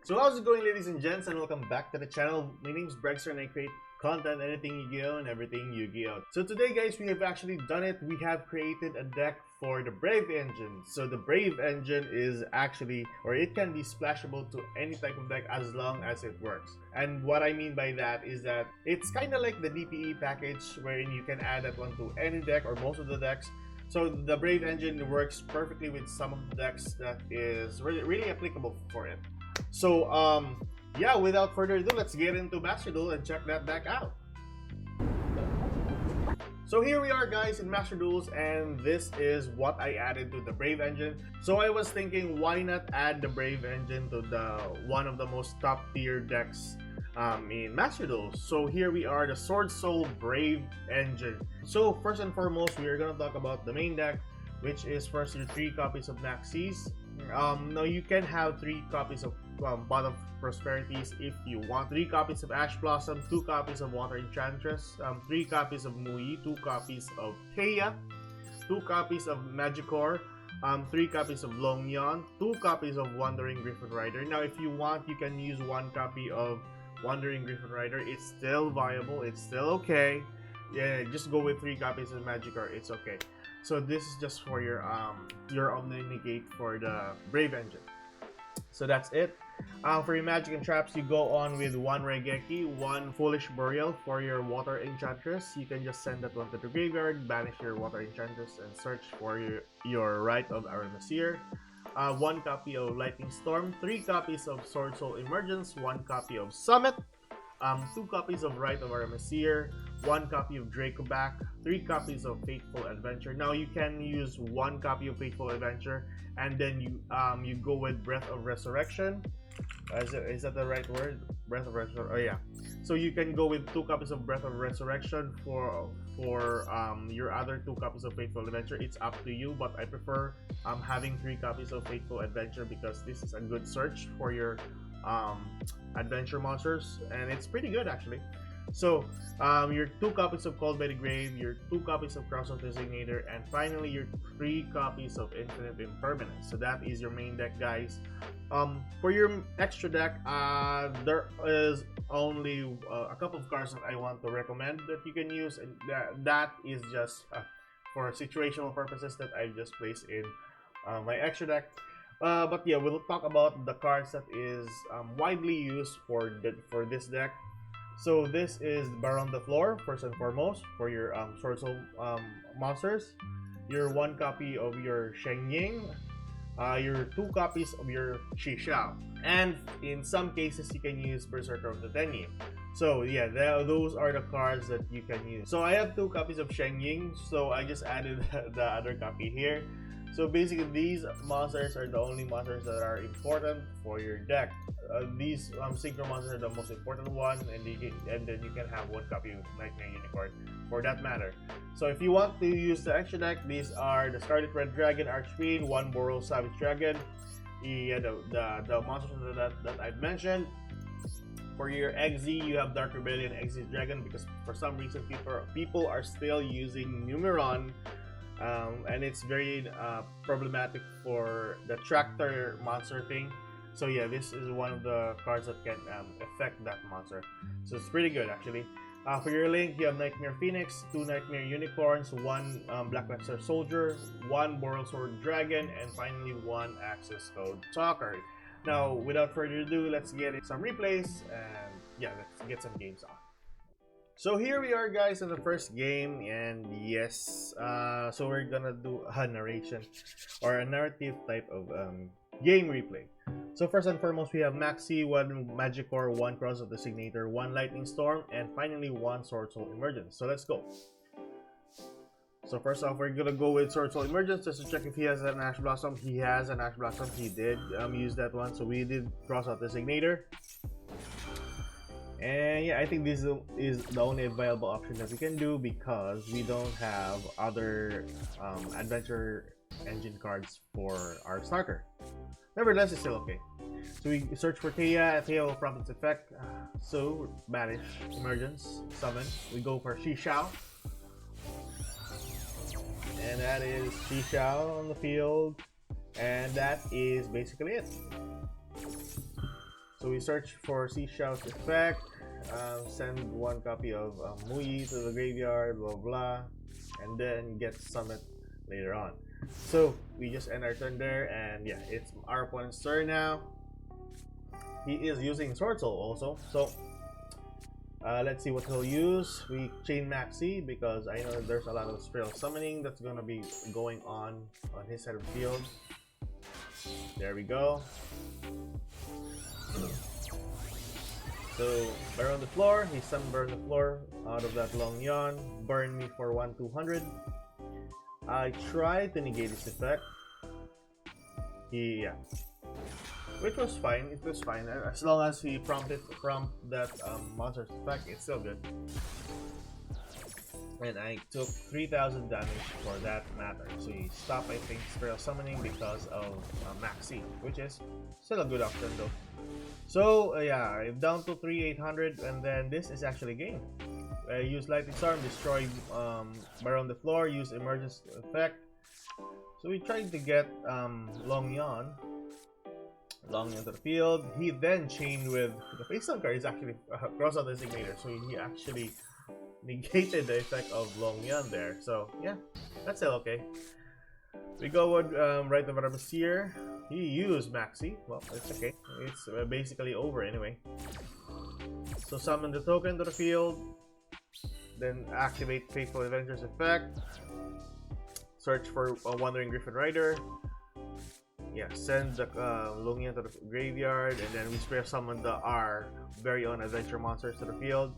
So how's it going, ladies and gents, and welcome back to the channel. My name's Brexter and I create content, anything Yu-Gi-Oh and everything Yu-Gi-Oh. So today, guys, we have actually done it. We have created a deck for the Brave engine. So the Brave engine is actually, or it can be splashable to any type of deck as long as it works. And what I mean by that is that it's kind of like the DPE package wherein you can add that one to any deck or most of the decks. So the Brave engine works perfectly with some of the decks that is really applicable for it. So yeah, without further ado, let's get into Master Duel and check that deck out. So here we are, guys, in Master Duels, and this is what I added to the Brave engine. So I was thinking, why not add the Brave engine to the one of the most top tier decks in Master Duels. So here we are, the Swordsoul Brave engine. So first and foremost, we are gonna talk about the main deck, which is first your 3 copies of Maxis. Now you can have 3 copies of Pot of Prosperities if you want. 3 copies of Ash Blossom, 2 copies of Water Enchantress, 3 copies of Mui, 2 copies of Theia, 2 copies of Magicore, 3 copies of Longyon, 2 copies of Wandering Griffin Rider. Now if you want, you can use 1 copy of Wandering Griffin Rider. It's still viable, it's still okay. Yeah, just go with 3 copies of Magicore, it's okay. So this is just for your Omni-Negate for the Brave engine. So that's it. For your magic and traps, you go on with 1 Regeki, 1 Foolish Burial for your Water Enchantress. You can just send that one to the graveyard, banish your Water Enchantress, and search for your Rite of Aramesir. 1 copy of Lightning Storm, 3 copies of Swordsoul Emergence, 1 copy of Summit, 2 copies of Rite of Aramesir, 1 copy of Dracoback, 3 copies of Fateful Adventure. Now you can use 1 copy of Fateful Adventure, and then you go with Breath of Resurrection. Is that the right word? Breath of Resurrection. Oh yeah. So you can go with 2 copies of Breath of Resurrection for your other 2 copies of Fateful Adventure. It's up to you, but I prefer having 3 copies of Fateful Adventure because this is a good search for your adventure monsters, and it's pretty good actually. So your 2 copies of Called by the Grave, your 2 copies of Cross of Designator, and finally your 3 copies of Infinite Impermanence. So that is your main deck, guys. For your extra deck, there is only a couple of cards that I want to recommend that you can use, and that is just for situational purposes that I just placed in my extra deck. But yeah, we'll talk about the cards that is widely used for this deck. So this is Baron the Floor, first and foremost, for your Swordsoul monsters. Your 1 copy of your Sheng Ying, your 2 copies of your Shishao, and in some cases you can use Berserker of the Tenyi. So yeah, those are the cards that you can use. So I have 2 copies of Sheng Ying, so I just added the other copy here. So basically, these monsters are the only monsters that are important for your deck. These synchro monsters are the most important one, and then you can have 1 copy of Nightmare Unicorn for that matter. So if you want to use the extra deck, these are the Scarlet Red Dragon Archfiend, 1 Boral Savage Dragon, the monsters that I've mentioned. For your XZ, you have Dark Rebellion XZ Dragon because for some reason people are still using Numeron. And it's very problematic for the tractor monster thing. So yeah, this is one of the cards that can affect that monster. So it's pretty good actually. For your link, you have Nightmare Phoenix, 2 Nightmare Unicorns, 1 Black Master Soldier, 1 Boral Sword Dragon, and finally 1 Access Code Talker. Now, without further ado, let's get some replays, and yeah, let's get some games on. So here we are, guys, in the first game, and yes, so we're gonna do a narration or a narrative type of game replay. So first and foremost, we have Maxi, 1 Magicore, 1 Cross of Designator, 1 Lightning Storm, and finally 1 Swordsoul Emergence. So let's go. So first off, we're gonna go with Swordsoul Emergence just to check if he has an Ash Blossom. He has an Ash Blossom. He did use that one, so we did Cross out Designator. And yeah, I think this is the only viable option that we can do because we don't have other adventure engine cards for our starter. Nevertheless, it's still okay. So we search for Theia. Theia will prompt its effect. So banish, emergence, summon. We go for Shishao. And that is Shishao on the field. And that is basically it. So we search for Seashell's effect, send one copy of Muyi to the graveyard, blah blah, and then get summon later on. So we just end our turn there, and yeah, it's our opponent's turn now. He is using Swordsoul also, so let's see what he'll use. We chain Maxi because I know there's a lot of spell summoning that's gonna be going on his side of the field. There we go. So burn on the floor. He sunburn the floor out of that long yawn. Burn me for 1/200. I tried to negate his effect. Yeah, which was fine. It was fine as long as he prompt that monster's effect. It's still good. And I took 3,000 damage for that matter. So he stopped, I think, spell summoning because of Maxi, which is still a good option though. So yeah, I'm down to 3,800, and then this is actually game. Use Lightning Storm, destroy Bar on the floor, use Emergence effect. So we tried to get Long Yawn to the field. He then chained with the face-down card is actually Crossout Designator, so he actually negated the effect of Long Yawn there. So yeah, that's still okay. We go with Right of Armasier. He used Maxi. Well, it's okay. It's basically over anyway. So summon the token to the field. Then activate Faithful Adventure's effect. Search for a Wandering Griffin Rider. Yeah, send the Longian to the graveyard, and then we spare summon our very own adventure monsters to the field.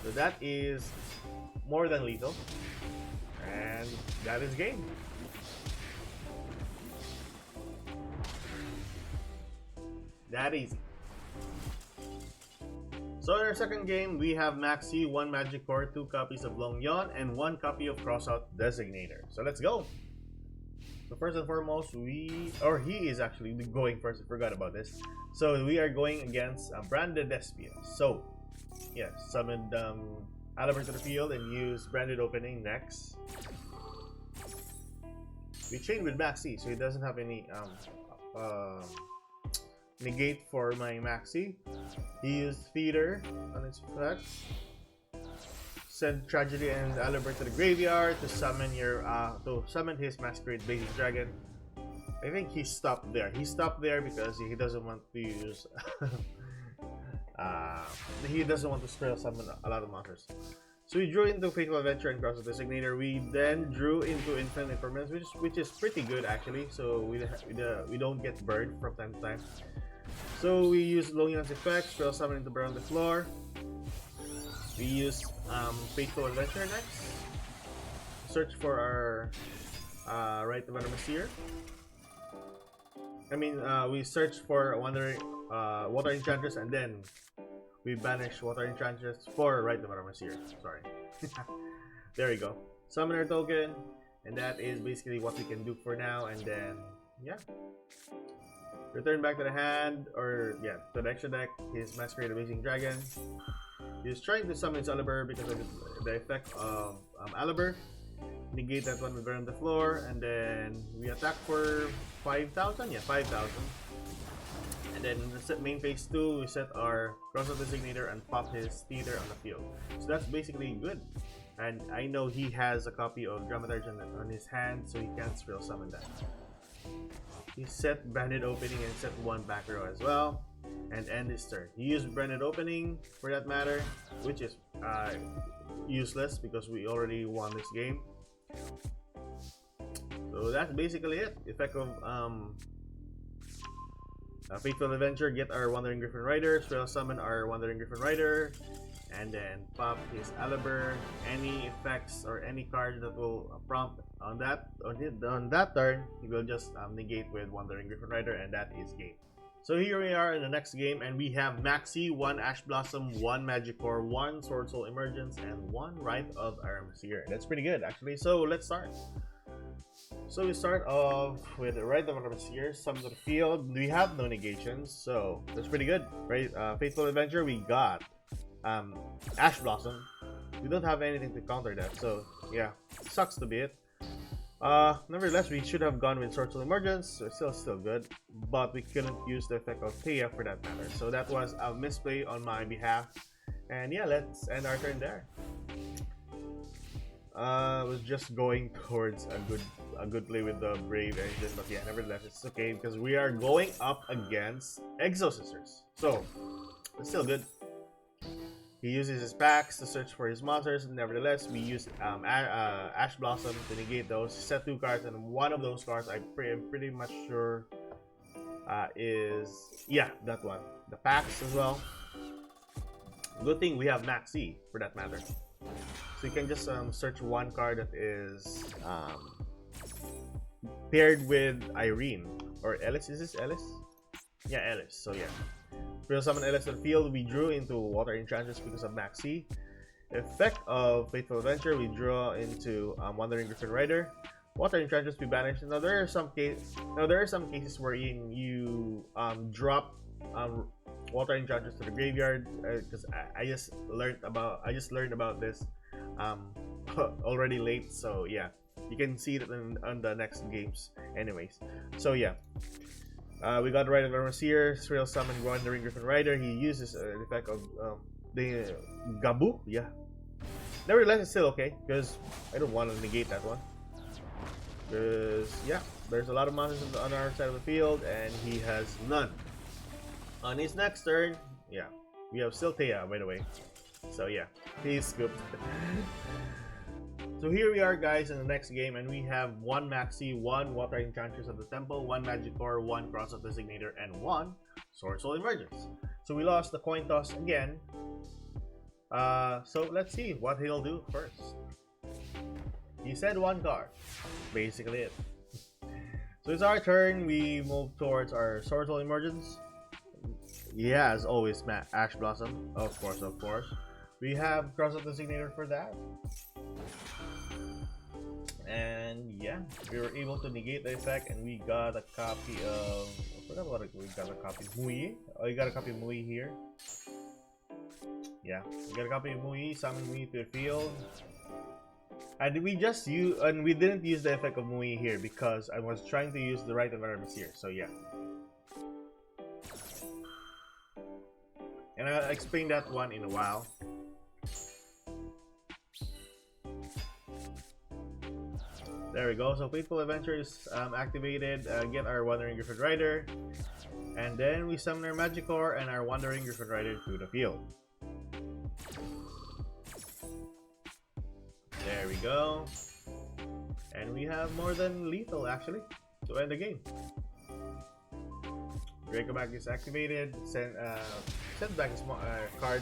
So that is more than lethal, and that is game. That easy. So in our second game, we have Maxi, 1 Magic Core, 2 copies of Long Yawn, and 1 copy of Crossout Designator. So let's go. So first and foremost, he is actually going first. I forgot about this. So we are going against Branded Despia. So yeah, summoned Aliber to the field and use Branded Opening next. We chain with Maxi, so he doesn't have any negate for my Maxi. He used Theater on his effect. Send Tragedy and Aliber to the graveyard to summon his Masquerade Blazing Dragon. I think he stopped there. He stopped there because he doesn't want to use he doesn't want to spell summon a lot of monsters. So we drew into Faithful Adventure and Cross the Designator. We then drew into Infinite Impermanence, which is pretty good actually. So we don't get burned from time to time. So we use Longin's effect, spell summon into burn on the floor. We use Faithful Adventure next. Search for our Right of Armasier. We search for Water Enchantress, and then we banish Water Enchantress for Right of Armasier. Sorry. There we go. Summoner token, and that is basically what we can do for now. And then yeah, return back to the hand, or yeah, to the extra deck. His Masquerade Amazing Dragon. He's trying to summon his Aliber because of the effect of Aliber. Negate that one with burn on the floor, and then we attack for 5,000. Yeah, 5,000. And then in the main phase 2, we set our Crossout Designator and pop his Theater on the field. So that's basically good. And I know he has a copy of Dramaturge on his hand, so he can't spell summon that. He set Branded Opening and set 1 back row as well, and end his turn. He used Branded Opening for that matter, which is useless because we already won this game. So that's basically it. Effect of Faithful Adventure, get our Wandering Griffin Rider, spell summon our Wandering Griffin Rider, and then pop his Aliber. Any effects or any card that will prompt on that turn, he will just negate with Wandering Griffin Rider, and that is game. So here we are in the next game, and we have Maxi, 1 Ash Blossom, 1 Magic Core, 1 Swordsoul Emergence, and 1 Right of Armasier. That's pretty good actually. So let's start. So we start off with the Right of Armasier, summon to the field. We have no negations, so that's pretty good. Right? Faithful Adventure, we got Ash Blossom. We don't have anything to counter that, so yeah, sucks to be it. Nevertheless, we should have gone with Swordsoul Emergence, so still good, but we couldn't use the effect of Thea for that matter. So that was a misplay on my behalf, and yeah, let's end our turn there. Was just going towards a good play with the Brave Engine, but yeah, nevertheless, it's okay because we are going up against Exosisters, so it's still good. He uses his packs to search for his monsters. Nevertheless, we use Ash Blossom to negate those. Set 2 cards, and one of those cards I'm pretty much sure is, yeah, that one. The packs as well. Good thing we have Max C for that matter. So you can just search one card that is paired with Irene or Ellis. Is this Ellis? Yeah, Ellis. So yeah. We'll summon Ellis to the field. We drew into Water Enchantress because of Maxi. Effect of Faithful Adventure, we draw into Wandering Griffin Rider. Water Enchantress, we banish. Now there are some cases wherein you drop Water Enchantress to the graveyard because I just learned about this already late. So yeah, you can see it on the next games. Anyways, so yeah. We got Right of Overseer, Thrill Summon Wandering Griffin Rider. He uses the effect of the Gabu. Yeah. Nevertheless, it's still okay because I don't want to negate that one. Because yeah, there's a lot of monsters on our side of the field, and he has none. On his next turn, yeah, we have still Thea, by the way. So yeah, he's scooped. So here we are, guys, in the next game, and we have one Maxi, one Water Enchantress of the Temple, one Magicore, one Cross of Designator, and one Swordsoul Emergence. So we lost the coin toss again. So let's see what he'll do first. He said one card, basically it. So it's our turn. We move towards our Swordsoul Emergence. Yeah, as always, Ash Blossom, of course. We have Cross of Designator for that. And yeah, we were able to negate the effect, and we got a copy of, I forgot what we got, a copy of Mui. Oh, you got a copy of Mui here. Yeah, we got a copy of Mui, summon Mui to the field. And we didn't use the effect of Mui here because I was trying to use the Right of Aramis here. So yeah. And I'll explain that one in a while. There we go. So Faithful Adventure is activated. Get our Wandering Griffin Rider, and then we summon our Magicore and our Wandering Griffin Rider to the field. There we go. And we have more than lethal actually to end the game. Dracoback is activated. Send back a card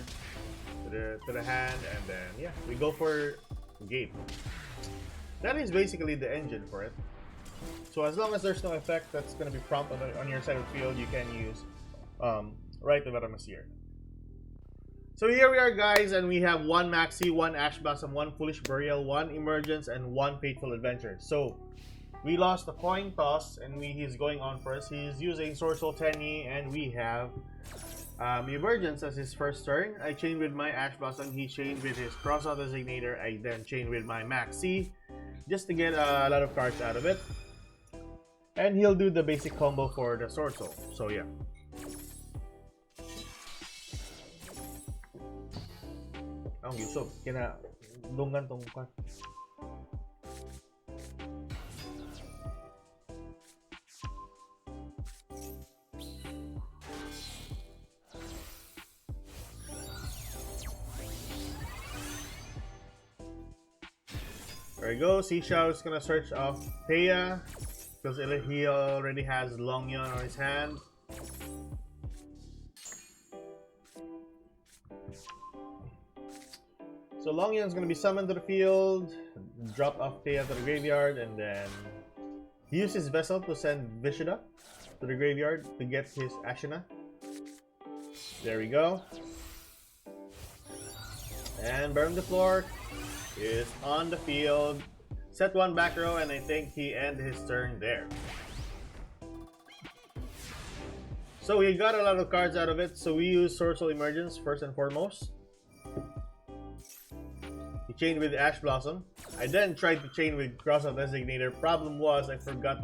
to the hand, and then yeah, we go for game. That is basically the engine for it. So as long as there's no effect that's going to be prompt on your side of the field, you can use Right of Aramis here. So here we are, guys, and we have one Maxi, one Ash Blossom, one Foolish Burial, one Emergence, and one Faithful Adventure. So we lost the coin toss, and he's going on first. He's using Swordsoul Tenyi, and we have Emergence as his first turn. I chained with my Ash Blossom. He chained with his Crossout Designator. I then chained with my Maxi, just to get a lot of cards out of it. And he'll do the basic combo for the Swordsoul. So yeah. Ang Yusuf, kina dungan tong card. There we go. Seashell is gonna search off Thea because he already has Longyon on his hand. So Longyon is gonna be summoned to the field, drop off Thea to the graveyard, and then he uses Vessel to send Vishada to the graveyard to get his Ashina. There we go. And Burn the Floor is on the field. Set one back row, and I think he ended his turn there. So we got a lot of cards out of it. So we use Swordsoul Emergence first and foremost. He chained with Ash Blossom. I then tried to chain with Crossout Designator. Problem was I forgot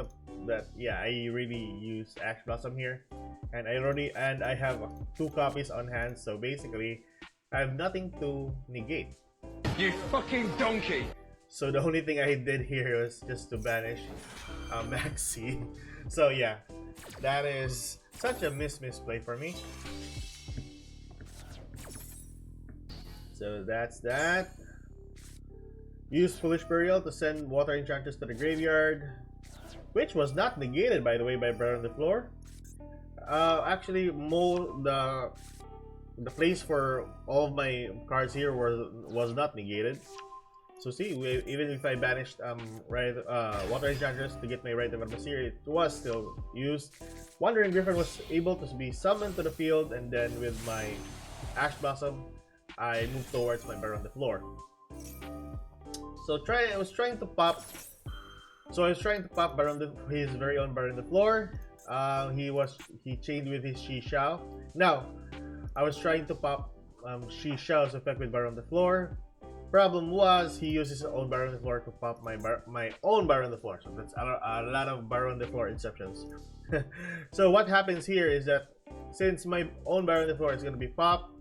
that I really used Ash Blossom here, and I have 2 copies on hand. So basically, I have nothing to negate. You fucking donkey! So the only thing I did here was just to banish Maxi. So yeah, that is such a misplay for me. So that's that. Use Foolish Burial to send Water Enchanters to the graveyard, which was not negated, by the way, by Branded on the floor. Actually, the place for all of my cards here was not negated. So see, even if I banished Water Enchanters to get my Right of Armaseer, it was still used. Wandering Griffin was able to be summoned to the field, and then with my Ash Blossom, I moved towards my Baron on the floor. So I was trying to pop his very own Baron on the floor. He chained with his Shishao. Now, I was trying to pop Shishao's effect with Baron on the floor. Problem was he used his own Baron on the floor to pop my own Baron on the floor. So that's a lot of Baron on the floor inceptions. So what happens here is that since my own Baron on the floor is going to be popped,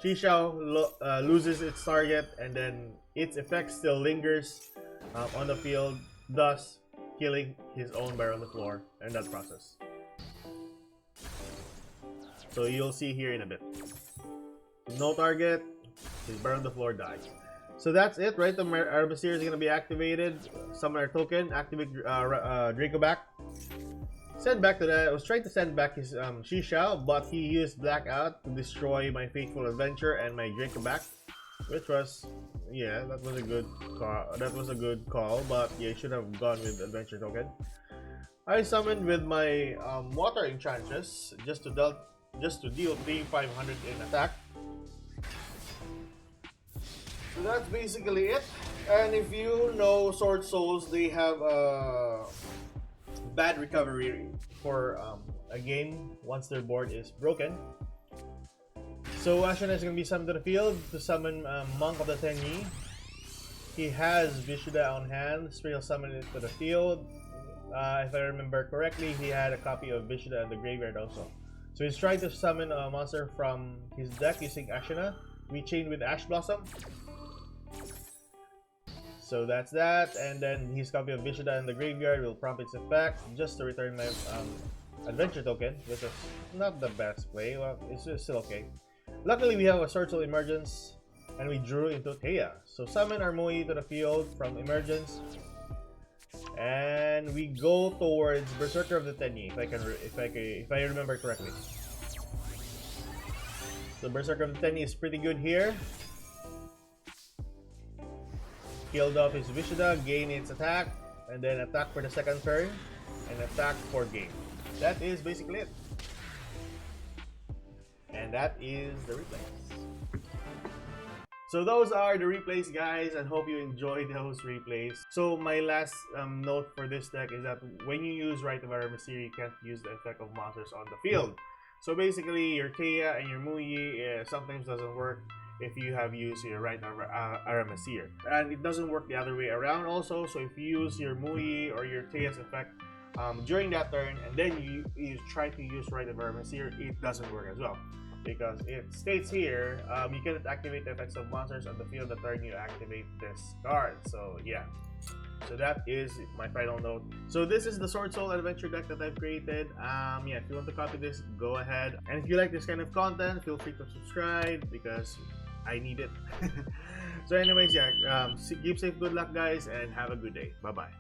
Shishao loses its target, and then its effect still lingers on the field, thus killing his own Baron on the floor in that process. So you'll see here in a bit. No target, his Baron on the floor dies. So that's it, right? The Armaseer is going to be activated. Summon our token, activate Draco back. Send back to that. I was trying to send back his Shishao, but he used Blackout to destroy my Faithful Adventure and my Draco back, which was, yeah, that was a good call. That was a good call, but yeah, you should have gone with Adventure token. I summoned with my Water Enchantress just to deal 3,500 in attack. So that's basically it. And if you know Swordsoul, they have bad recovery for a game once their board is broken. So Ashana is going to be summoned to the field to summon Monk of the Tenyi. He has Vishuddha on hand, so he'll summon it to the field. If I remember correctly, he had a copy of Vishuddha in the graveyard also. So he's trying to summon a monster from his deck using Ashana. We chain with Ash Blossom. So that's that, and then his copy of Vishuddha in the graveyard will prompt its effect just to return my Adventure token, which is not the best play. Well, it's still okay. Luckily, we have a Swordsoul Emergence, and we drew into Thea. So summon our Mui to the field from Emergence, and we go towards Berserker of the Tenyi, if I remember correctly. So Berserker of the Tenyi is pretty good here. Killed off his Vishuddha, gain its attack, and then attack for the second turn, and attack for game. That is basically it. And that is the replays. So those are the replays, guys, and hope you enjoyed those replays. So my last note for this deck is that when you use Right of Armaseer, you can't use the effect of monsters on the field. So basically, your Thea and your Muyi sometimes doesn't work if you have used your Right Armaseer. And it doesn't work the other way around also. So if you use your Muyi or your Thea's effect during that turn, and then you try to use Right of Armaseer, it doesn't work as well. Because it states here, you cannot activate the effects of monsters on the field the turn you activate this card. So yeah. So that is my final note. So this is the Swordsoul adventure deck that I've created. Yeah, if you want to copy this, go ahead. And if you like this kind of content, feel free to subscribe because I need it. So anyways, yeah, keep safe, good luck guys, and have a good day. Bye-bye.